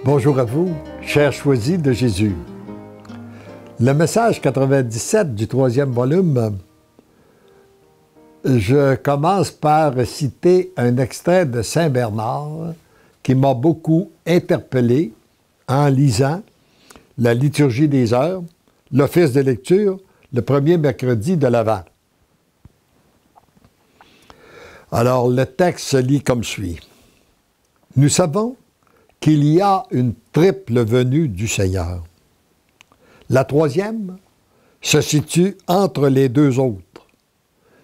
Bonjour à vous, chers choisis de Jésus. Le message 97 du troisième volume, je commence par citer un extrait de Saint Bernard qui m'a beaucoup interpellé en lisant la liturgie des heures, l'office de lecture, le premier mercredi de l'Avent. Alors, le texte se lit comme suit. Nous savons qu'il y a une triple venue du Seigneur. La troisième se situe entre les deux autres.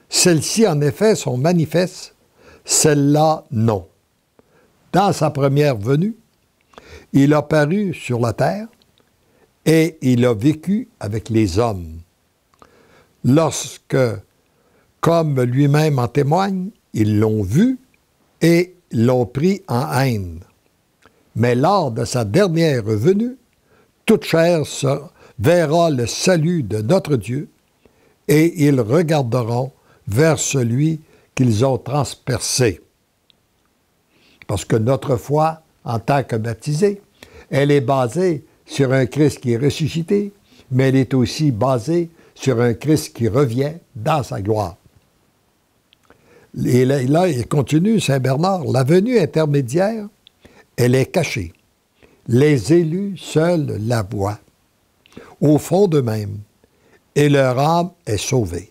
Celles-ci, en effet, sont manifestes, celle-là, non. Dans sa première venue, il a paru sur la terre et il a vécu avec les hommes. Lorsque, comme lui-même en témoigne, ils l'ont vu et l'ont pris en haine. Mais lors de sa dernière venue, toute chair verra le salut de notre Dieu et ils regarderont vers celui qu'ils ont transpercé. Parce que notre foi, en tant que baptisés, elle est basée sur un Christ qui est ressuscité, mais elle est aussi basée sur un Christ qui revient dans sa gloire. Et là, il continue, Saint Bernard, la venue intermédiaire, elle est cachée. Les élus seuls la voient, au fond d'eux-mêmes, et leur âme est sauvée.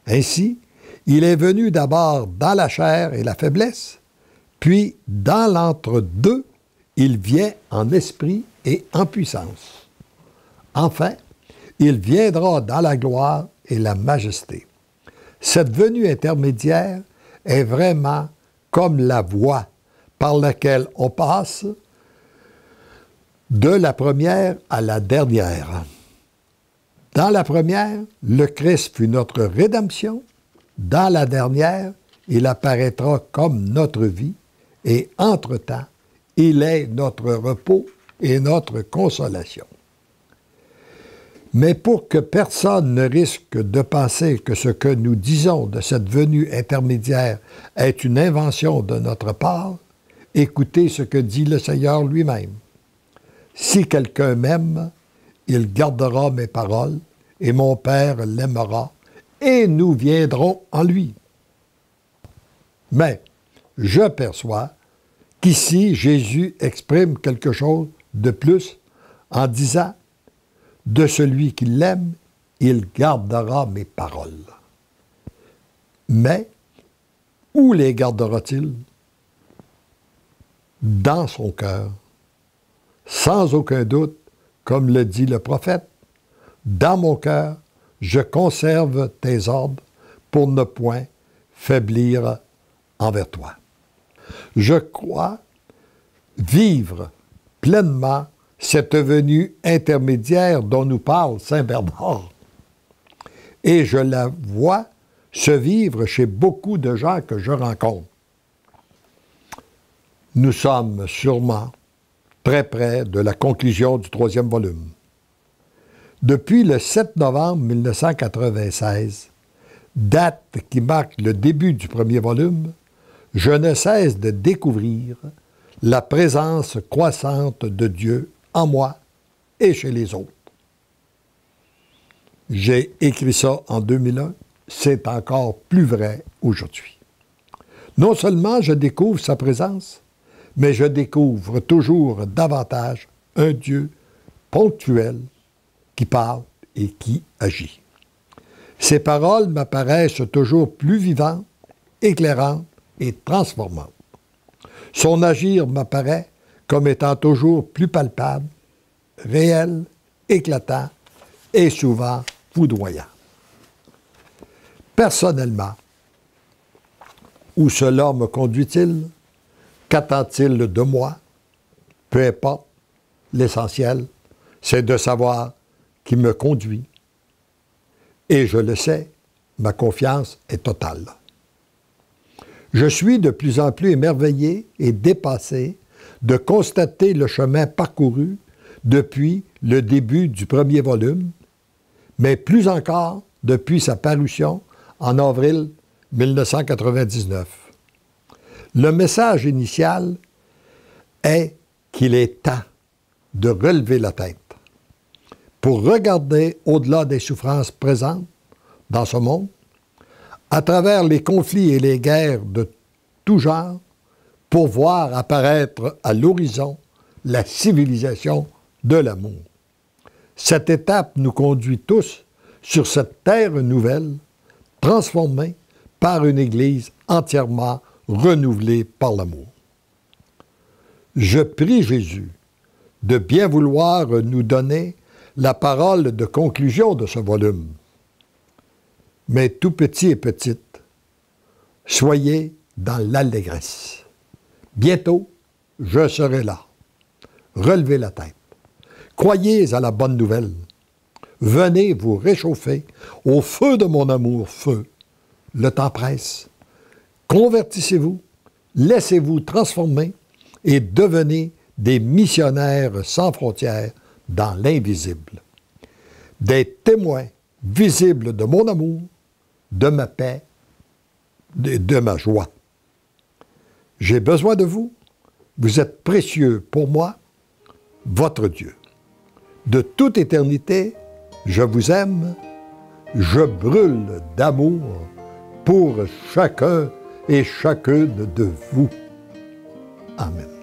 Ainsi, il est venu d'abord dans la chair et la faiblesse, puis dans l'entre-deux, il vient en esprit et en puissance. Enfin, il viendra dans la gloire et la majesté. Cette venue intermédiaire est vraiment comme la voie par laquelle on passe de la première à la dernière. Dans la première, le Christ fut notre rédemption. Dans la dernière, il apparaîtra comme notre vie. Et entre-temps, il est notre repos et notre consolation. Mais pour que personne ne risque de penser que ce que nous disons de cette venue intermédiaire est une invention de notre part, écoutez ce que dit le Seigneur lui-même. Si quelqu'un m'aime, il gardera mes paroles, et mon Père l'aimera, et nous viendrons en lui. Mais je perçois qu'ici, Jésus exprime quelque chose de plus en disant « De celui qui l'aime, il gardera mes paroles. » Mais où les gardera-t-il? Dans son cœur. Sans aucun doute, comme le dit le prophète, « Dans mon cœur, je conserve tes ordres pour ne point faiblir envers toi. » Je crois vivre pleinement cette venue intermédiaire dont nous parle Saint Bernard. Et je la vois se vivre chez beaucoup de gens que je rencontre. Nous sommes sûrement très près de la conclusion du troisième volume. Depuis le 7 novembre 1996, date qui marque le début du premier volume, je ne cesse de découvrir la présence croissante de Dieu en moi et chez les autres. J'ai écrit ça en 2001, c'est encore plus vrai aujourd'hui. Non seulement je découvre sa présence, mais je découvre toujours davantage un Dieu ponctuel qui parle et qui agit. Ses paroles m'apparaissent toujours plus vivantes, éclairantes et transformantes. Son agir m'apparaît comme étant toujours plus palpable, réel, éclatant et souvent foudroyant. Personnellement, où cela me conduit-il? Qu'attend-il de moi? Peu importe, l'essentiel, c'est de savoir qui me conduit. Et je le sais, ma confiance est totale. Je suis de plus en plus émerveillé et dépassé de constater le chemin parcouru depuis le début du premier volume, mais plus encore depuis sa parution en avril 1999. Le message initial est qu'il est temps de relever la tête pour regarder au-delà des souffrances présentes dans ce monde, à travers les conflits et les guerres de tout genre, pour voir apparaître à l'horizon la civilisation de l'amour. Cette étape nous conduit tous sur cette terre nouvelle, transformée par une Église entièrement renouvelée par l'amour. Je prie Jésus de bien vouloir nous donner la parole de conclusion de ce volume. Mais tout petit et petite, soyez dans l'allégresse. Bientôt, je serai là. Relevez la tête. Croyez à la bonne nouvelle. Venez vous réchauffer au feu de mon amour, feu. Le temps presse. Convertissez-vous, laissez-vous transformer et devenez des missionnaires sans frontières dans l'invisible. Des témoins visibles de mon amour, de ma paix, de ma joie. J'ai besoin de vous. Vous êtes précieux pour moi, votre Dieu. De toute éternité, je vous aime. Je brûle d'amour pour chacun et chacune de vous. Amen.